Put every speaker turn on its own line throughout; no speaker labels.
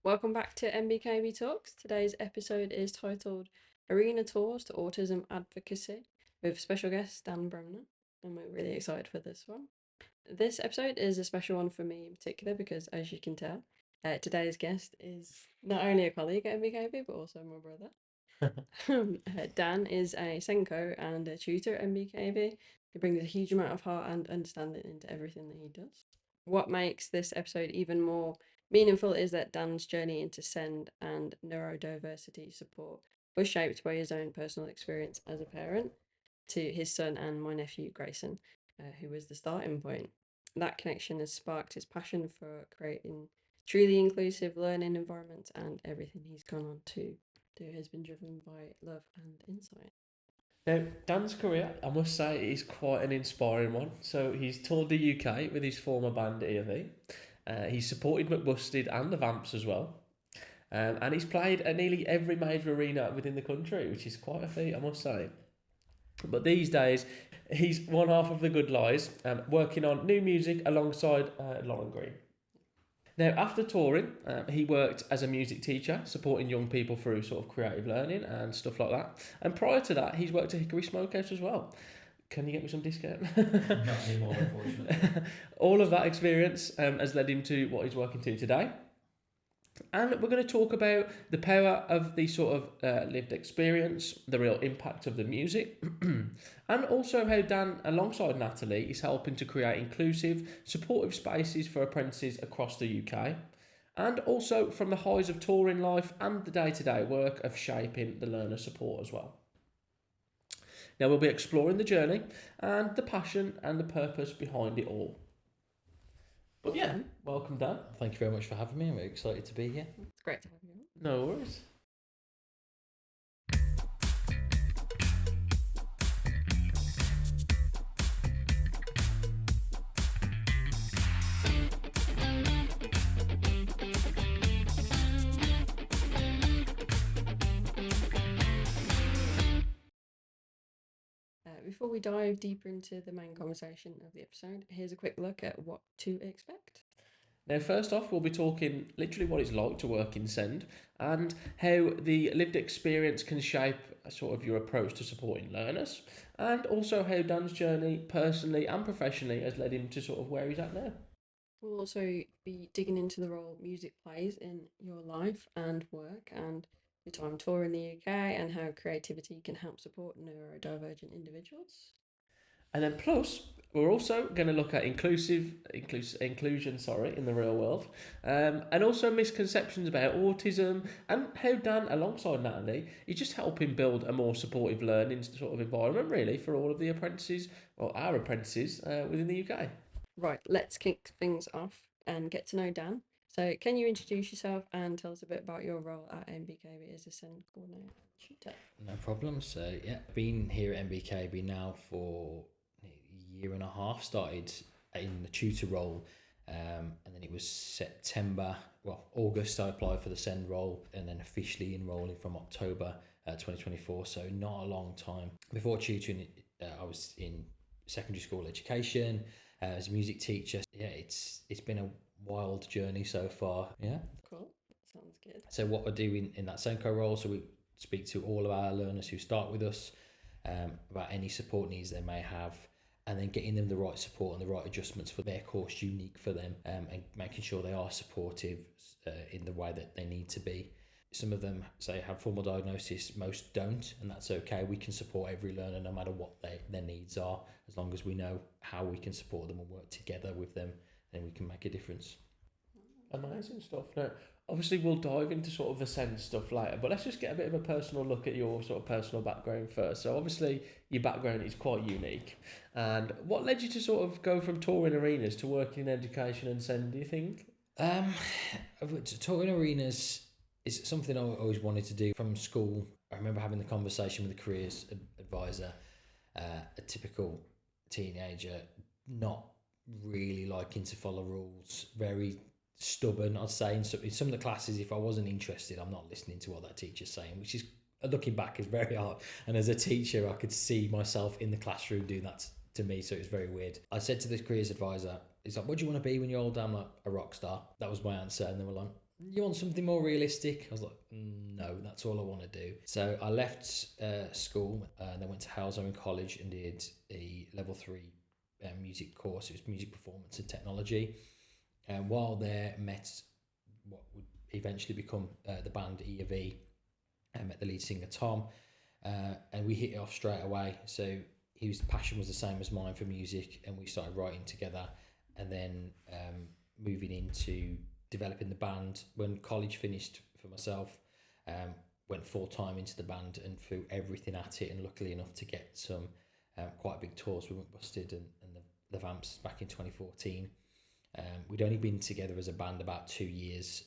Welcome back to MBKB Talks. Today's episode is titled Arena Tours to Autism Advocacy with special guest Dan Bremner, and we're really excited for this one. This episode is a special one for me in particular because, as you can tell, today's guest is not only a colleague at MBKB but also my brother. Dan is a SENDCo and a tutor at MBKB. He brings a huge amount of heart and understanding into everything that he does. What makes this episode even more meaningful is that Dan's journey into SEND and neurodiversity support was shaped by his own personal experience as a parent to his son and my nephew Grayson, who was the starting point. That connection has sparked his passion for creating truly inclusive learning environments, and everything he's gone on to do has been driven by love and insight.
Now, Dan's career, I must say, is quite an inspiring one. So he's toured the UK with his former band EOV. He's supported McBusted and The Vamps as well. And he's played at nearly every major arena within the country, which is quite a feat, I must say. But these days, he's one half of the Good Lies, working on new music alongside Lauren Green. Now, after touring, he worked as a music teacher, supporting young people through sort of creative learning and stuff like that. And prior to that, he's worked at Hickory Smokehouse as well. Can you get me some discount?
Not anymore, unfortunately.
All of that experience has led him to what he's working to today. And we're going to talk about the power of the sort of lived experience, the real impact of the music, and also how Dan, alongside Natalie, is helping to create inclusive, supportive spaces for apprentices across the UK, and also from the highs of touring life and the day-to-day work of shaping the learner support as well. Now we'll be exploring the journey and the passion and the purpose behind it all. But yeah, welcome Dan.
Thank you very much for having me. I'm very excited to be here.
It's great to have you on.
No worries.
Before we dive deeper into the main conversation of the episode, here's a quick look at what to expect.
Now, first off, we'll be talking literally what it's like to work in SEND and how the lived experience can shape sort of your approach to supporting learners, and also how Dan's journey personally and professionally has led him to sort of where he's at now.
We'll also be digging into the role music plays in your life and work, and your time touring the UK, and how creativity can help support neurodivergent individuals.
And then plus, we're also going to look at inclusion, in the real world, and also misconceptions about autism, and how Dan, alongside Natalie, is just helping build a more supportive learning sort of environment, really, for all of the apprentices, or our apprentices, within the UK.
Right, let's kick things off and get to know Dan. So, can you introduce yourself and tell us a bit about your role at MBKB as a SEND coordinator tutor?
No problem. So, yeah, been here at MBKB now for a year and a half. Started in the tutor role, and then it was August I applied for the SEND role, and then officially enrolling from October 2024. So, not a long time. Before tutoring, I was in secondary school education as a music teacher. Yeah, it's been a wild journey so far. Yeah.
Cool. Sounds good.
So what we're doing in that SENDCo role, so we speak to all of our learners who start with us about any support needs they may have, and then getting them the right support and the right adjustments for their course unique for them, and making sure they are supportive in the way that they need to be. Some of them say have formal diagnosis, most don't, and that's okay. We can support every learner no matter what their needs are, as long as we know how we can support them and work together with them, and we can make a difference.
Amazing stuff. Now, obviously, we'll dive into sort of the SEND stuff later, but let's just get a bit of a personal look at your sort of personal background first. So, obviously, your background is quite unique. And what led you to sort of go from touring arenas to working in education and SEND, do you think?
Touring arenas is something I always wanted to do from school. I remember having the conversation with the careers advisor, a typical teenager, not really liking to follow rules, very stubborn, I'd say. In some of the classes, if I wasn't interested, I'm not listening to what that teacher's saying, which is, looking back, is very hard. And as a teacher, I could see myself in the classroom doing that to me, so it was very weird. I said to this careers advisor, he's like, what do you want to be when you're older? I'm like, a rock star. That was my answer. And they were like, you want something more realistic? I was like, no, that's all I want to do. So I left school and then went to Halesowen College and did a level 3 music course. It was music performance and technology. And while there, met what would eventually become the band E of E. I met the lead singer Tom, and we hit it off straight away. So his passion was the same as mine for music, and we started writing together. And then moving into developing the band. When college finished for myself, went full time into the band and threw everything at it. And luckily enough to get some quite big tours with McBusted and the Vamps back in 2014. We'd only been together as a band about 2 years,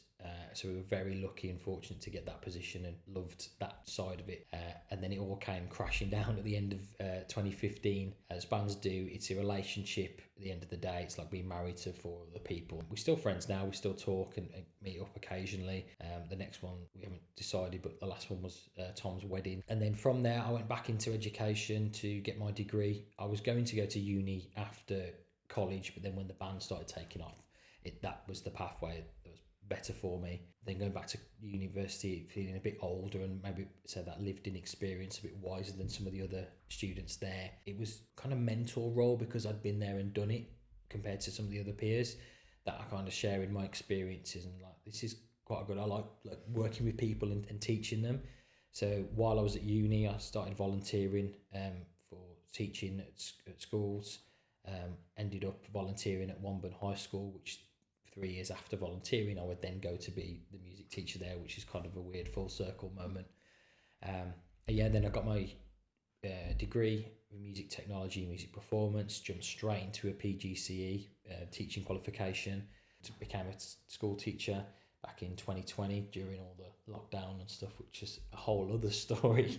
so we were very lucky and fortunate to get that position and loved that side of it. And then it all came crashing down at the end of 2015. As bands do, it's a relationship at the end of the day. It's like being married to 4 other people. We're still friends now, we still talk and meet up occasionally. The next one we haven't decided, but the last one was Tom's wedding. And then from there I went back into education to get my degree. I was going to go to uni after college, but then when the band started taking off, that was the pathway that was better for me. Then going back to university, feeling a bit older and maybe say that lived in experience, a bit wiser than some of the other students there. It was kind of mentor role because I'd been there and done it compared to some of the other peers, that I kind of sharing my experiences and like, this is quite good. I like working with people and teaching them. So while I was at uni, I started volunteering for teaching at schools. Ended up volunteering at Womburn High School, which 3 years after volunteering I would then go to be the music teacher there, which is kind of a weird full circle moment. Then I got my degree in music technology, music performance, jumped straight into a PGCE teaching qualification, became a school teacher back in 2020 during all the lockdown and stuff, which is a whole other story,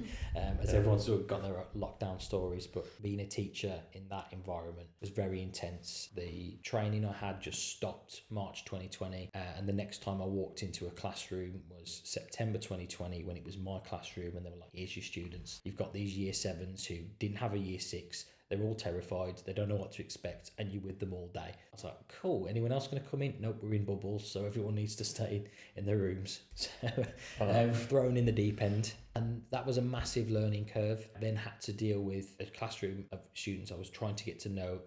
as everyone's sort of got their lockdown stories. But being a teacher in that environment was very intense. The training I had just stopped March 2020, and the next time I walked into a classroom was September 2020, when it was my classroom, and they were like, here's your students. You've got these year 7s who didn't have a year 6. They're all terrified. They don't know what to expect, and you're with them all day. I was like, cool. Anyone else going to come in? Nope, we're in bubbles, so everyone needs to stay in their rooms. So thrown in the deep end. And that was a massive learning curve. Then had to deal with a classroom of students I was trying to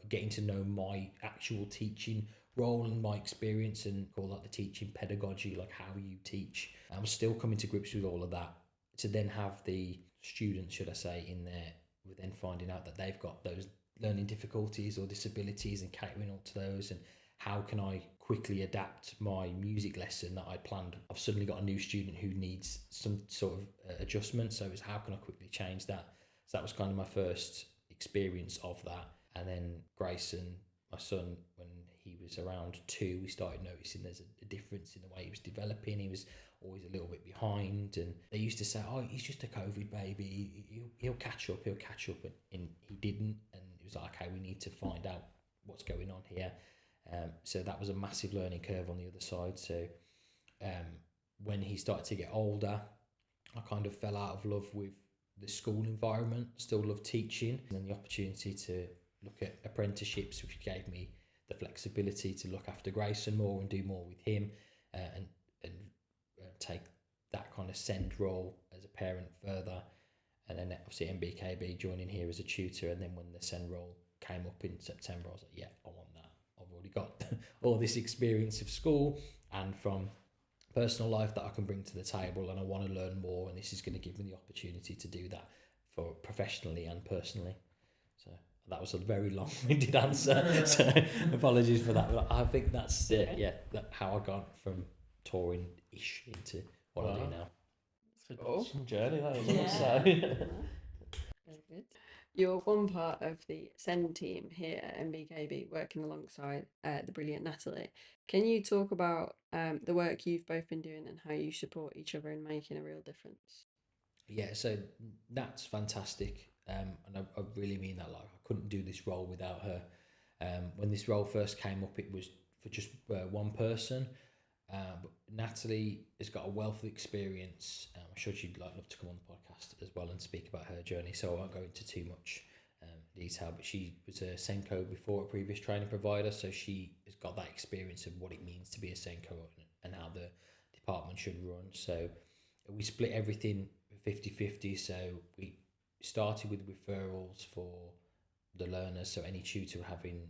getting to know my actual teaching role and my experience, and call that the teaching pedagogy, like how you teach. I'm still coming to grips with all of that. To then have the students, should I say, in there, with then finding out that they've got those learning difficulties or disabilities and catering all to those, and how can I quickly adapt my music lesson that I planned. I've suddenly got a new student who needs some sort of adjustment, so it's how can I quickly change that. So that was kind of my first experience of that. And then Grayson, my son, when he was around 2, we started noticing there's a difference in the way he was developing. He was always a little bit behind, and they used to say, oh, he's just a COVID baby, he'll catch up, and he didn't. And it was like, okay, we need to find out what's going on here. So that was a massive learning curve on the other side. So when he started to get older, I kind of fell out of love with the school environment. Still love teaching, and then the opportunity to look at apprenticeships, which gave me the flexibility to look after Grayson more and do more with him, and take that kind of send role as a parent further. And then obviously MBKB, joining here as a tutor. And then when the send role came up in September, I was like, yeah, I want that. I've already got all this experience of school and from personal life that I can bring to the table, and I want to learn more, and this is going to give me the opportunity to do that for professionally and personally. So that was a very long-winded answer, so apologies for that, but I think that's how I got from touring-ish into what I do now.
It's a some journey, that is.
Very good. You're one part of the SEND team here at MBKB, working alongside the brilliant Natalie. Can you talk about the work you've both been doing and how you support each other in making a real difference?
Yeah, so Nat's fantastic, and I really mean that. Like, I couldn't do this role without her. When this role first came up, it was for just one person. But Natalie has got a wealth of experience. I'm sure she'd love to come on the podcast as well and speak about her journey, so I won't go into too much detail. But she was a SENDCo before, a previous training provider, so she has got that experience of what it means to be a SENDCo and how the department should run. So we split everything 50-50. So we started with referrals for the learners. So any tutor having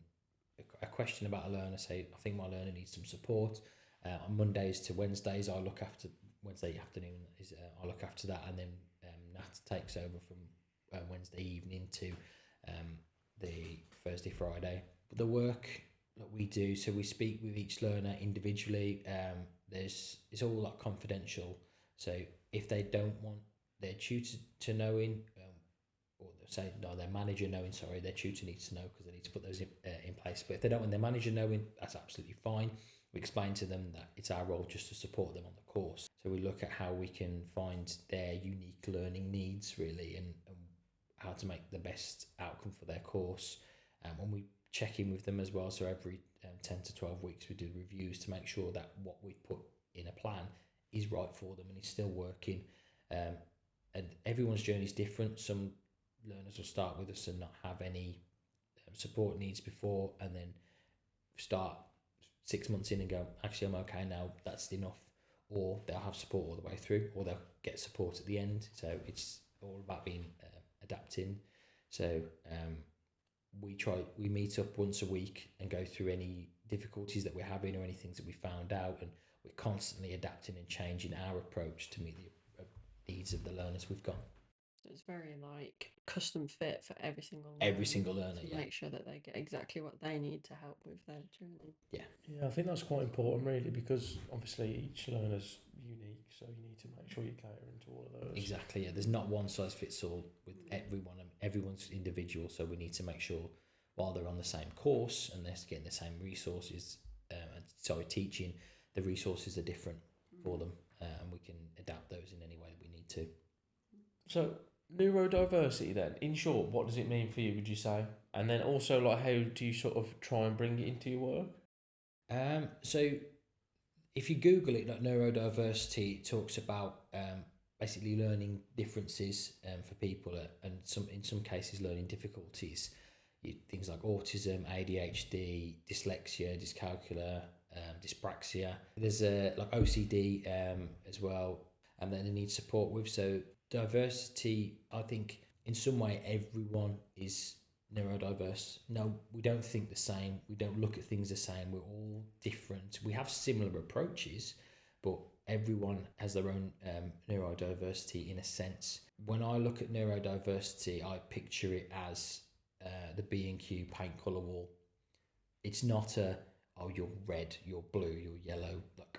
a question about a learner, say, I think my learner needs some support. On Mondays to Wednesdays, I look after Wednesday afternoon is I look after that, and then Nat takes over from Wednesday evening to the Thursday Friday. But the work that we do, so we speak with each learner individually. It's all like confidential. So if they don't want their tutor to know or say no, their manager knowing, sorry, their tutor needs to know because they need to put those in place. But if they don't want their manager knowing, that's absolutely fine. We explain to them that it's our role just to support them on the course. So we look at how we can find their unique learning needs really, and how to make the best outcome for their course. And we check in with them as well. So every 10 to 12 weeks we do reviews to make sure that what we've put in a plan is right for them and is still working. And everyone's journey is different. Some learners will start with us and not have any support needs before, and then start 6 months in and go, actually I'm okay now, that's enough. Or they'll have support all the way through, or they'll get support at the end. So it's all about being adapting. So we meet up once a week and go through any difficulties that we're having or any things that we found out, and we're constantly adapting and changing our approach to meet the needs of the learners we've got.
So it's very like custom fit for every single
learner,
to make sure that they get exactly what they need to help with their journey.
Yeah, I think that's quite important really, because obviously each learner's unique, so you need to make sure you're catering to all of those.
Exactly, yeah. There's not one size fits all with everyone, and everyone's individual, so we need to make sure while they're on the same course and they're getting the same resources, teaching, the resources are different for them, and we can adapt those in any way that we need to.
So neurodiversity then, in short, what does it mean for you, would you say? And then also, like, how do you sort of try and bring it into your work?
So if you Google it, like neurodiversity, it talks about basically learning differences for people, and in some cases learning difficulties. Things like autism, ADHD, dyslexia, dyscalculia, dyspraxia. There's like OCD as well, and then they need support with. So diversity, I think in some way everyone is neurodiverse. No, we don't think the same. We don't look at things the same. We're all different. We have similar approaches, but everyone has their own neurodiversity in a sense. When I look at neurodiversity, I picture it as the B&Q paint colour wall. It's not you're red, you're blue, you're yellow, like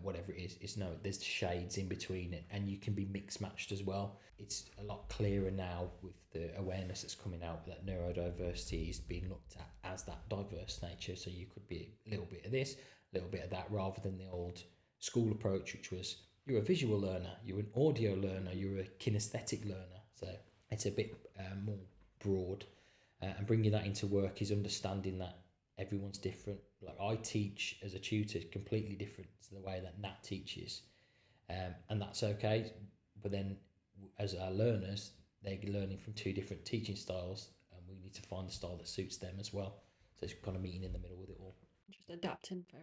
whatever it is. It's no, there's shades in between it, and you can be mixed matched as well. It's a lot clearer now with the awareness that's coming out that neurodiversity is being looked at as that diverse nature. So you could be a little bit of this, a little bit of that, rather than the old school approach, which was you're a visual learner, you're an audio learner, you're a kinesthetic learner. So it's a bit more broad, and bringing that into work is understanding that everyone's different. Like I teach as a tutor completely different to the way that Nat teaches, and that's okay. But then as our learners, they're learning from two different teaching styles, and we need to find the style that suits them as well. So it's kind of meeting in the middle with it all.
Just adapting for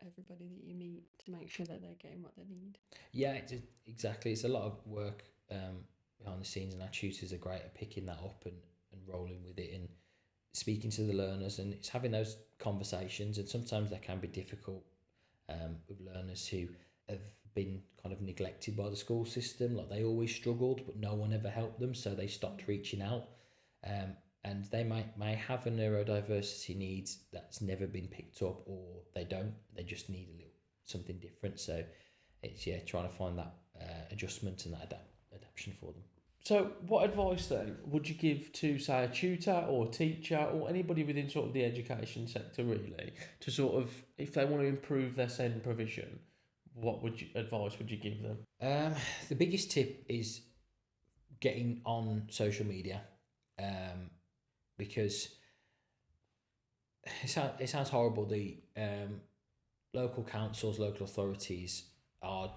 everybody that you meet to make sure that they're getting what they need.
Yeah, exactly. It's a lot of work behind the scenes, and our tutors are great at picking that up and rolling with it and speaking to the learners, and it's having those conversations. And sometimes they can be difficult with learners who have been kind of neglected by the school system. Like they always struggled, but no one ever helped them, so they stopped reaching out. And they may have a neurodiversity needs that's never been picked up, or they don't. They just need a little something different. So it's trying to find that adjustment and that adaptation for them.
So what advice then would you give to, say, a tutor or teacher or anybody within sort of the education sector really, to sort of, if they want to improve their SEND provision, what advice would you give them?
The biggest tip is getting on social media, because it sounds horrible. The local councils, local authorities are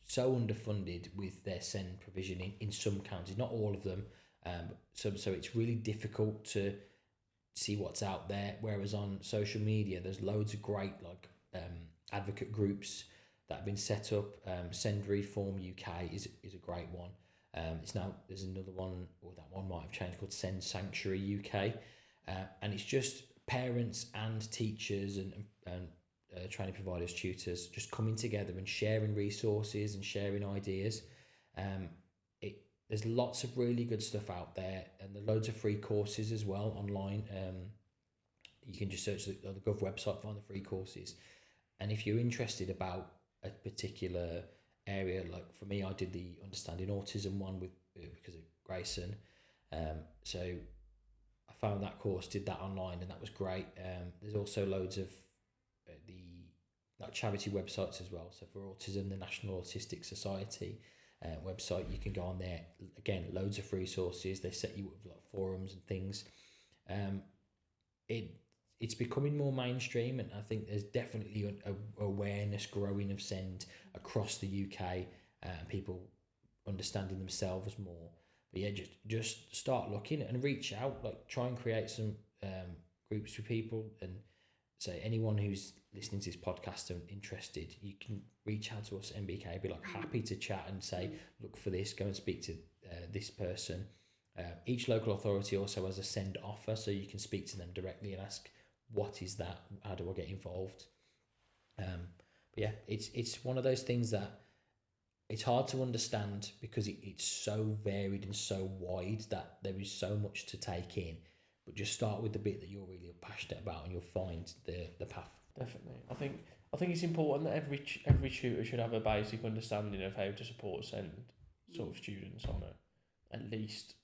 so underfunded with their SEND provision in some counties, not all of them. So it's really difficult to see what's out there. Whereas on social media, there's loads of great advocate groups that have been set up. Send Reform UK is a great one. It's now, there's another one, or that one might have changed, called Send Sanctuary UK, and it's just parents and teachers and training providers, tutors, just coming together and sharing resources and sharing ideas. There's lots of really good stuff out there, and there are loads of free courses as well online. You can just search the Gov website, find the free courses. And if you're interested about a particular area, like for me, I did the Understanding Autism one because of Grayson. So I found that course, did that online, and that was great. There's also loads of the charity websites as well. So for autism, the National Autistic Society website, you can go on there. Again, loads of resources. They set you up with like forums and things. It's becoming more mainstream, and I think there's definitely an awareness growing of SEND across the UK, and people understanding themselves more. But yeah, just start looking and reach out. Like, try and create some groups for people, and say anyone who's listening to this podcast and interested, you can reach out to us at MBK. Be like happy to chat and say, look for this, go and speak to this person. Each local authority also has a SEND offer, so you can speak to them directly and ask, what is that? How do I get involved? But yeah, it's one of those things that it's hard to understand because it's so varied and so wide that there is so much to take in. But just start with the bit that you're really passionate about, and you'll find the path.
Definitely, I think it's important that every tutor should have a basic understanding of how to support SEND sort of students on it, at least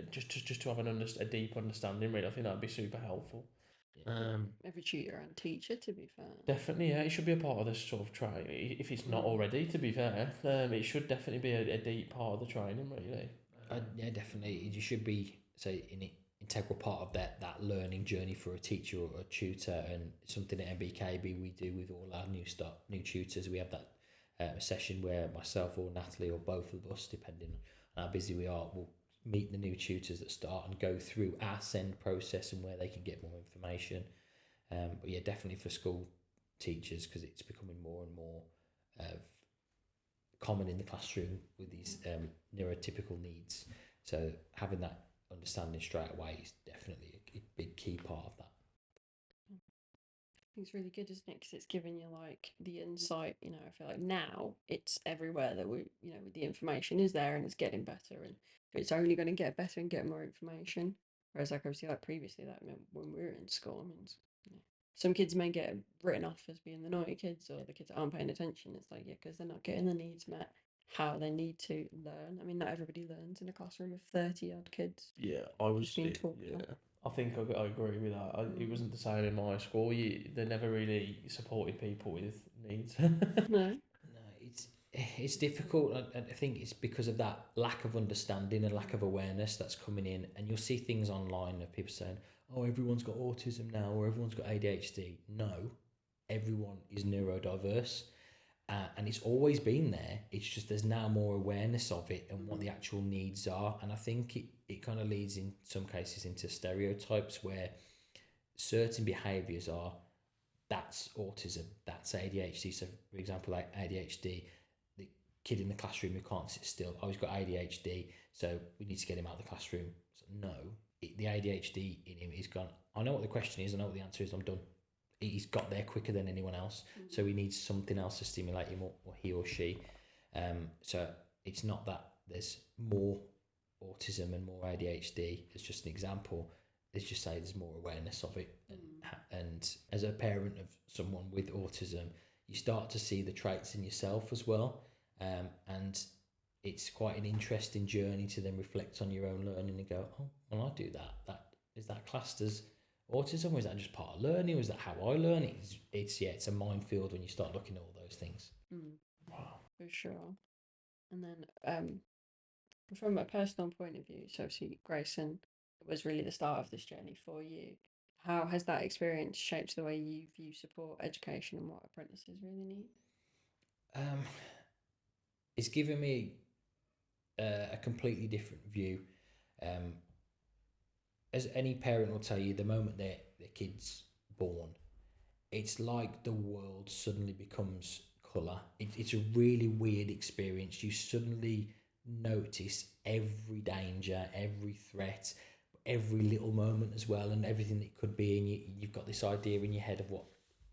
just to have a deep understanding. Really, I think that'd be super helpful.
Every tutor and teacher, to be fair.
Definitely, yeah, it should be a part of this sort of training. If it's not already, to be fair, it should definitely be a deep part of the training, really.
Yeah, definitely. You should be, say, an integral part of that learning journey for a teacher or a tutor, and something at MBKB we do with all our new tutors. We have that session where myself or Natalie or both of us, depending on how busy we are, will meet the new tutors that start and go through our SEND process and where they can get more information. But yeah, definitely for school teachers, because it's becoming more and more common in the classroom with these neurotypical needs. So having that understanding straight away is definitely a big key part of that.
I think it's really good, isn't it? Because it's giving you like the insight. I feel like now it's everywhere that the information is there, and it's getting better, and it's only going to get better and get more information. Whereas like obviously like previously, that meant when we were in school, some kids may get written off as being the naughty kids, or the kids that aren't paying attention. It's like, yeah, because they're not getting the needs met how they need to learn. I mean, not everybody learns in a classroom of 30 odd kids.
Yeah, I was
just being taught.
Yeah, I think I agree with that. It wasn't the same in my school. They never really supported people with needs.
No,
it's difficult. I think it's because of that lack of understanding and lack of awareness that's coming in, and you'll see things online of people saying, oh, everyone's got autism now, or everyone's got ADHD. No, everyone is neurodiverse, and it's always been there. It's just there's now more awareness of it and what the actual needs are, and I think it kind of leads in some cases into stereotypes where certain behaviours are, that's autism, that's ADHD. So for example, like ADHD, the kid in the classroom who can't sit still, oh, he's got ADHD, so we need to get him out of the classroom. So no, the ADHD in him is gone, I know what the question is, I know what the answer is, I'm done. He's got there quicker than anyone else, so he needs something else to stimulate him, or he or she. So it's not that there's more autism and more ADHD. It's just an example. Let's just say there's more awareness of it, and as a parent of someone with autism, you start to see the traits in yourself as well, and it's quite an interesting journey to then reflect on your own learning and go, oh, well, I do that. Is that classed as autism, or is that just part of learning, or is that how I learn? It's a minefield when you start looking at all those things.
Wow,
for sure. And then from a personal point of view, so obviously Grayson was really the start of this journey for you. How has that experience shaped the way you view support, education, and what apprentices really need?
It's given me a completely different view. As any parent will tell you, the moment their kid's born, it's like the world suddenly becomes colour. It's a really weird experience. You suddenly notice every danger, every threat, every little moment as well, and everything that it could be, and you've got this idea in your head of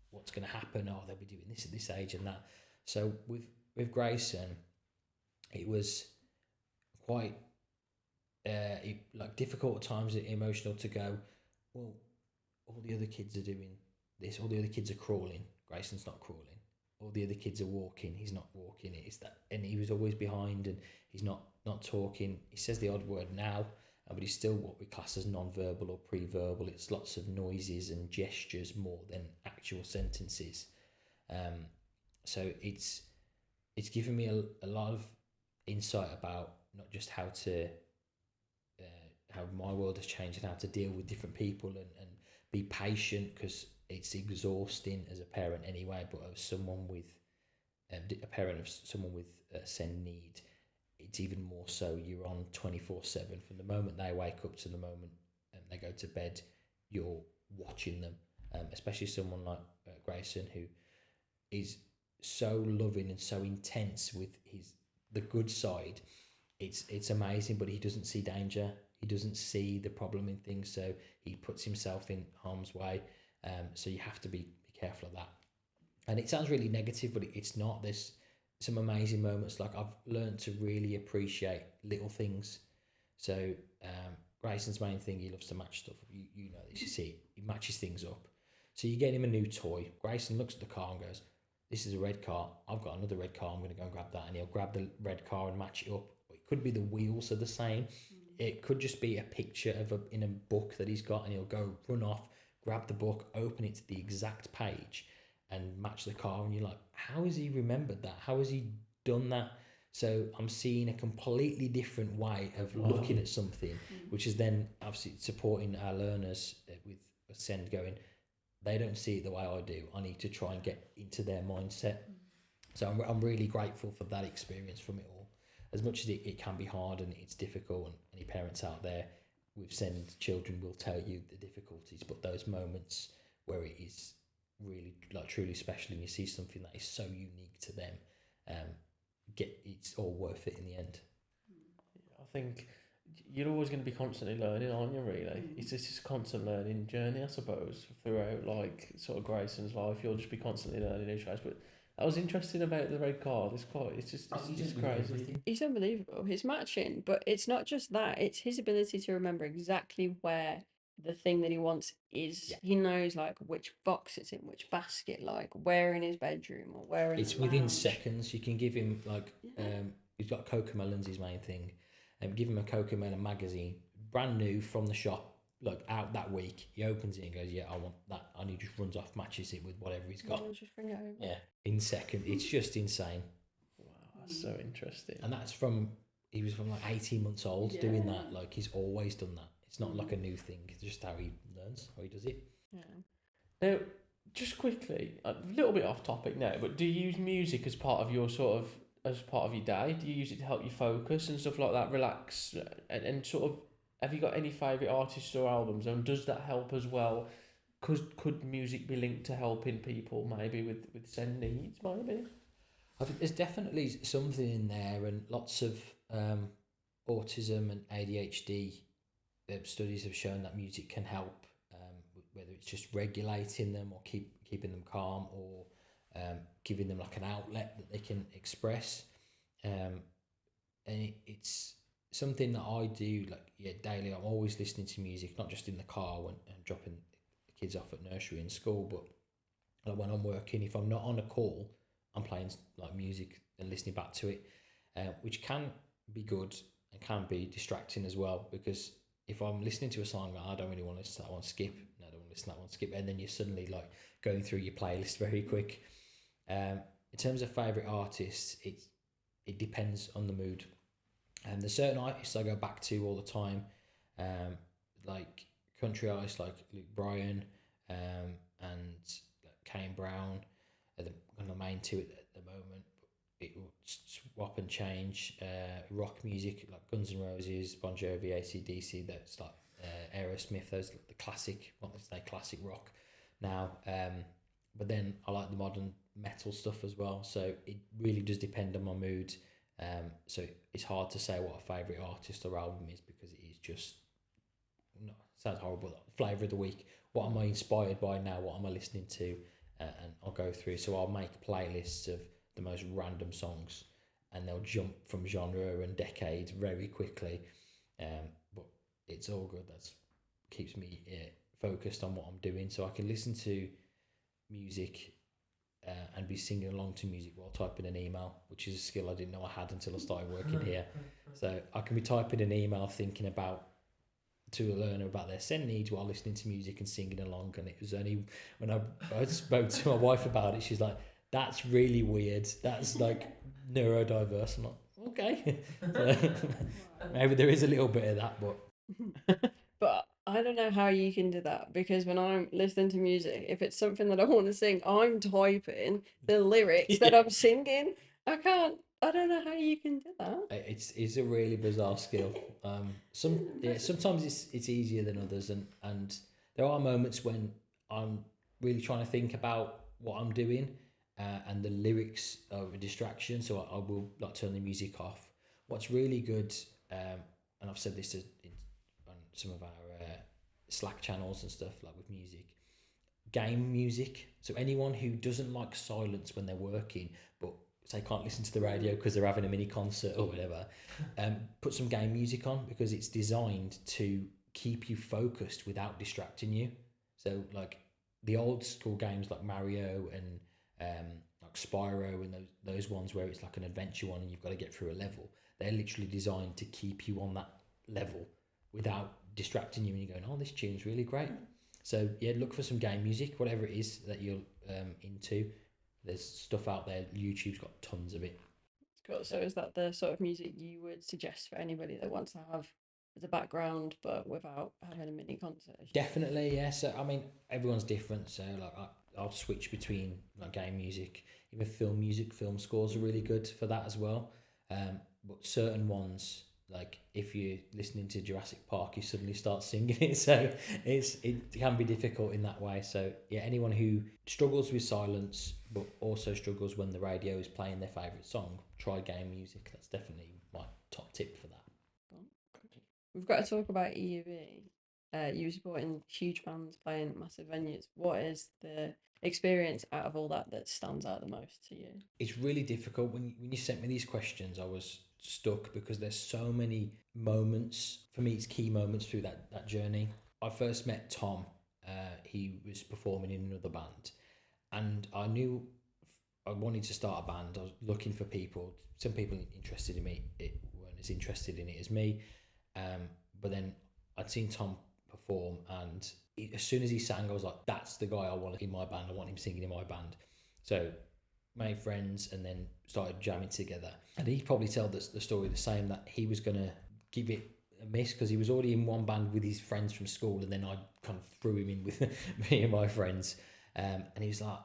what's going to happen. Oh, they'll be doing this at this age and that. So with Grayson, it was quite like difficult at times, emotional to go, well, all the other kids are doing this, all the other kids are crawling, Grayson's not crawling. All the other kids are walking, he's not walking. It's that, and he was always behind, and he's not talking. He says the odd word now, but he's still what we class as non-verbal or pre-verbal. It's lots of noises and gestures more than actual sentences. So it's given me a lot of insight about not just how my world has changed and how to deal with different people and be patient, because it's exhausting as a parent anyway, but as someone with a parent of someone with SEND need, it's even more so. You're on 24/7 from the moment they wake up to the moment they go to bed. You're watching them, especially someone like Grayson, who is so loving and so intense with the good side. It's amazing, but he doesn't see danger. He doesn't see the problem in things, so he puts himself in harm's way. So you have to be careful of that. And it sounds really negative, but it's not. There's some amazing moments. Like, I've learned to really appreciate little things. So Grayson's main thing, he loves to match stuff. You know this, you see, he matches things up. So you get him a new toy. Grayson looks at the car and goes, this is a red car. I've got another red car. I'm going to go and grab that. And he'll grab the red car and match it up. It could be the wheels are the same. It could just be a picture in a book that he's got, and he'll go run off, grab the book, open it to the exact page and match the car. And you're like, how has he remembered that? How has he done that? So I'm seeing a completely different way of looking at something, which is then obviously supporting our learners with SEND going, they don't see it the way I do. I need to try and get into their mindset. So I'm really grateful for that experience from it all. As much as it can be hard and it's difficult, and any parents out there with SEND children will tell you the difficulties, but those moments where it is really like truly special and you see something that is so unique to them, it's all worth it in the end.
I think you're always going to be constantly learning, aren't you, really? It's just this constant learning journey, I suppose, throughout like sort of Grayson's life. You'll just be constantly learning new traits. But that was interesting about the red car. It's just crazy.
He's unbelievable. He's matching, but it's not just that. It's his ability to remember exactly where the thing that he wants is. Yeah. He knows like which box it's in, which basket, like where in his bedroom or where in
it's
the
within
lounge.
Seconds. You can give him like he's got Cocomelon's his main thing. Give him a Cocomelon magazine, brand new from the shop, like out that week. He opens it and goes, yeah, I want that. And he just runs off, matches it with whatever he's got.
Just bring it home.
Yeah, in second. It's just insane.
Wow, that's so interesting.
And that's he was from like 18 months old doing that. Like, he's always done that. It's not like a new thing. It's just how he learns, how he does it.
Yeah.
Now, just quickly, a little bit off topic now, but do you use music as part of your day? Do you use it to help you focus and stuff like that, relax, and sort of, have you got any favourite artists or albums, and does that help as well? Could music be linked to helping people maybe with SEND needs, maybe?
I think there's definitely something in there, and lots of autism and ADHD studies have shown that music can help, whether it's just regulating them or keeping them calm, or giving them like an outlet that they can express. And it's something that I do daily. I'm always listening to music, not just in the car when I'm dropping the kids off at nursery and school, but when I'm working. If I'm not on a call, I'm playing like music and listening back to it, which can be good and can be distracting as well, because if I'm listening to a song that I don't really want to listen to that one, skip. No, I don't want to listen to that one, skip. And then you're suddenly like going through your playlist very quick. In terms of favourite artists, it depends on the mood. And there's certain artists I go back to all the time, like country artists like Luke Bryan and Kane Brown are the main two at the moment. It will swap and change. Rock music like Guns N' Roses, Bon Jovi, AC/DC, that's like Aerosmith, those the classic, what they say, classic rock now. But then I like the metal stuff as well. So it really does depend on my mood. So it's hard to say what a favourite artist or album is, because it is just, no, sounds horrible, flavour of the week. What am I inspired by now? What am I listening to? And I'll go through. So I'll make playlists of the most random songs, and they'll jump from genre and decade very quickly. But it's all good. That's keeps me focused on what I'm doing. So I can listen to music and be singing along to music while typing an email, which is a skill I didn't know I had until I started working here. So I can be typing an email thinking about to a learner about their SEND needs while listening to music and singing along. And it was only when I spoke to my wife about it, she's like, that's really weird. That's like neurodiverse. I'm like, okay. So, maybe there is a little bit of that, but...
But I don't know how you can do that, because when I'm listening to music, if it's something that I want to sing, I'm typing the lyrics that I'm singing. I don't know how you can do that.
It's a really bizarre skill. Sometimes it's easier than others, and there are moments when I'm really trying to think about what I'm doing, and the lyrics are a distraction, so I will like turn the music off. What's really good, and I've said this on some of our Slack channels and stuff, like with music, game music. So anyone who doesn't like silence when they're working, but say can't listen to the radio because they're having a mini concert or whatever, put some game music on, because it's designed to keep you focused without distracting you. So like the old school games like Mario and like Spyro and those ones where it's like an adventure one and you've got to get through a level, they're literally designed to keep you on that level without distracting you and you're going, oh, this tune's really great. So yeah, look for some game music, whatever it is that you're into. There's stuff out there. YouTube's got tons of it.
Cool. So is that the sort of music you would suggest for anybody that wants to have as a background but without having a mini concert?
Definitely, yeah. So I mean, everyone's different. So like I'll switch between like game music, even film music. Film scores are really good for that as well. But certain ones, like if you're listening to Jurassic Park, you suddenly start singing it. So it can be difficult in that way. So yeah, anyone who struggles with silence but also struggles when the radio is playing their favourite song, try game music. That's definitely my top tip for that.
We've got to talk about EUV. You supporting huge bands playing massive venues. What is the experience out of all that stands out the most to you?
It's really difficult. When you sent me these questions, I was stuck, because there's so many moments. For me, it's key moments through that journey. I first met Tom. He was performing in another band, and I knew I wanted to start a band. I was looking for people. Some people interested in me weren't as interested in it as me. But then I'd seen Tom perform, and as soon as he sang, I was like, that's the guy I want in my band. I want him singing in my band. So made friends and then started jamming together. And he probably tell the story the same, that he was going to give it a miss because he was already in one band with his friends from school, and then I kind of threw him in with me and my friends. And he was like,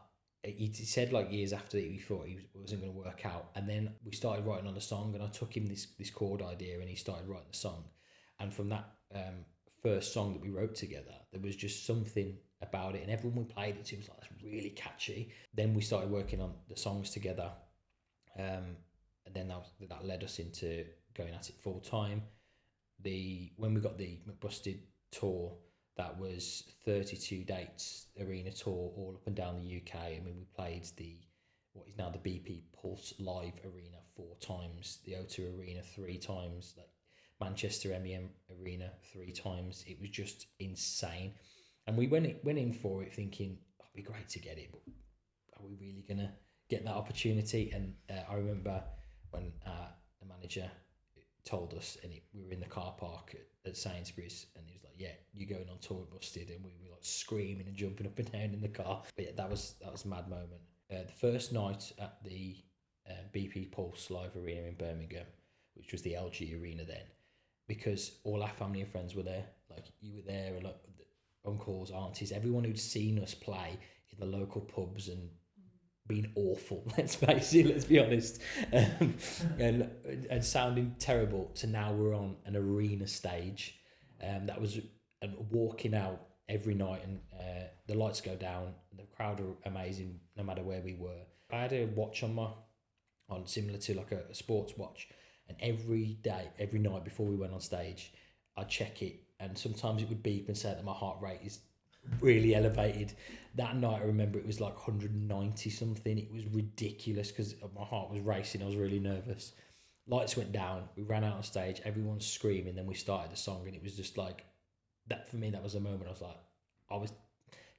he said like years after that he thought he wasn't going to work out. And then we started writing on the song, and I took him this chord idea and he started writing the song. And from that first song that we wrote together, there was just something about it, and everyone we played it to was like, that's really catchy. Then we started working on the songs together, and then that led us into going at it full time. When we got the McBusted tour, that was 32 dates, arena tour, all up and down the UK. I mean, we played what is now the BP Pulse Live Arena 4 times, the O2 Arena 3 times, like Manchester MEM Arena 3 times. It was just insane. And we went in for it thinking, it'd be great to get it, but are we really going to get that opportunity? And I remember when the manager told us, and we were in the car park at Sainsbury's, and he was like, yeah, you're going on tour with Busted, and we were like screaming and jumping up and down in the car. But yeah, that was a mad moment. The first night at the BP Pulse Live Arena in Birmingham, which was the LG Arena then, because all our family and friends were there, like you were there, and like uncles, aunties, everyone who'd seen us play in the local pubs and been awful, let's be honest, and sounding terrible, to now we're on an arena stage. That was walking out every night, and the lights go down, the crowd are amazing no matter where we were. I had a watch on similar to like a sports watch, and every night before we went on stage, I'd check it, and sometimes it would beep and say that my heart rate is really elevated. That night I remember it was like 190 something. It was ridiculous because my heart was racing. I was really nervous. Lights went down, we ran out on stage, everyone's screaming, then we started the song, and it was just like that. For me, that was a moment. I was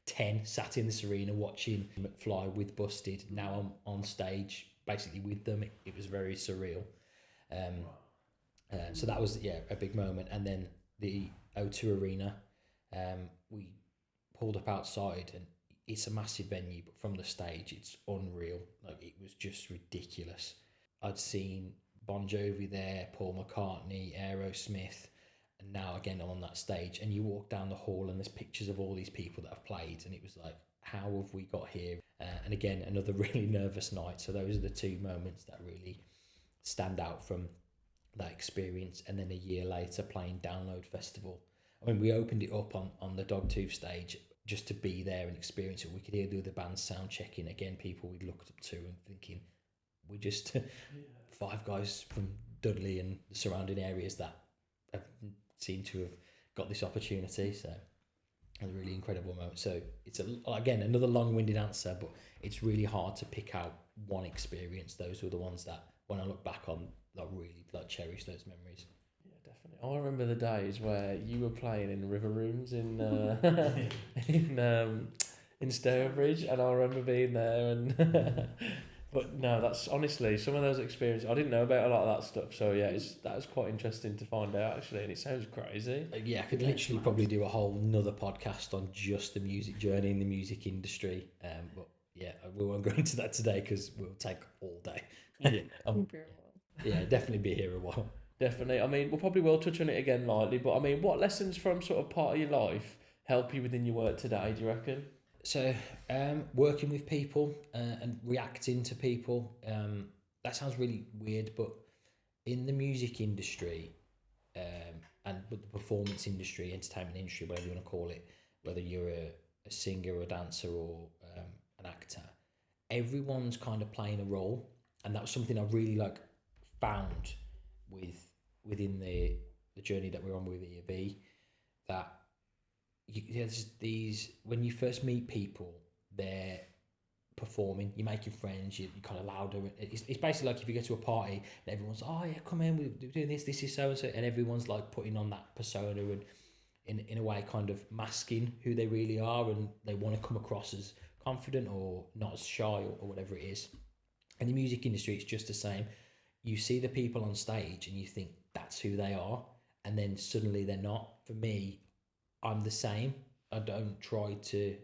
10, sat in this arena watching McFly with Busted. Now I'm on stage basically with them. It was very surreal. So that was a big moment. And then the O2 Arena, we pulled up outside, and it's a massive venue, but from the stage it's unreal. Like, it was just ridiculous. I'd seen Bon Jovi there, Paul McCartney, Aerosmith, and now again I'm on that stage, and you walk down the hall and there's pictures of all these people that have played, and it was like, how have we got here? And again, another really nervous night. So those are the two moments that really stand out from that experience. And then a year later, playing Download Festival. I mean, we opened it up on the Dogtooth stage just to be there and experience it. We could hear the other bands sound checking. Again, people we'd looked up to and thinking, we're just five guys from Dudley and the surrounding areas that have seemed to have got this opportunity. So a really incredible moment. So it's again another long-winded answer, but it's really hard to pick out one experience. Those were the ones that, when I look back on, I really cherish those memories.
Yeah, definitely. I remember the days where you were playing in river rooms in in Stourbridge, and I remember being there. And but no, that's honestly some of those experiences I didn't know about a lot of that stuff. So yeah, that was quite interesting to find out actually, and it sounds crazy.
Yeah, I could literally probably do a whole another podcast on just the music journey in the music industry. But yeah, we won't go into that today because we'll take all day. Yeah, definitely be here a while.
Definitely. I mean, we'll probably will touch on it again lightly, but I mean, what lessons from sort of part of your life help you within your work today, do you reckon?
So, working with people and reacting to people, that sounds really weird, but in the music industry and with the performance industry, entertainment industry, whatever you want to call it, whether you're a singer or a dancer or an actor, everyone's kind of playing a role. And that was something I really found within the journey that we're on with EAB, that there's these, when you first meet people, they're performing, you're making friends, you're kind of louder. It's basically like if you go to a party and everyone's, oh yeah, come in, we're doing this is so and so, and everyone's like putting on that persona and in a way kind of masking who they really are, and they want to come across as confident or not as shy or whatever it is. In the music industry, it's just the same. You see the people on stage and you think that's who they are, and then suddenly they're not. For me, I'm the same. I don't try to.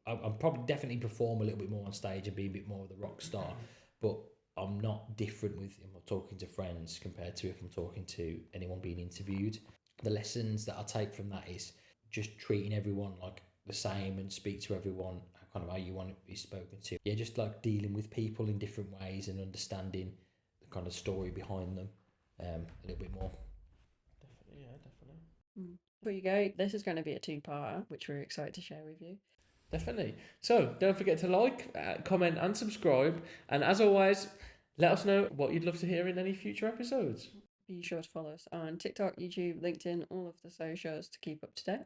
I'm probably definitely perform a little bit more on stage and be a bit more of the rock star, but I'm not different if I'm talking to friends compared to if I'm talking to anyone being interviewed. The lessons that I take from that is just treating everyone like the same and speak to everyone kind of how you want to be spoken to. Yeah, just like dealing with people in different ways and understanding the kind of story behind them a little bit more.
Definitely, yeah, definitely.
Before you go, this is going to be a two-parter, which we're excited to share with you.
Definitely. So don't forget to like, comment and subscribe. And as always, let us know what you'd love to hear in any future episodes.
Be sure to follow us on TikTok, YouTube, LinkedIn, all of the socials to keep up to date.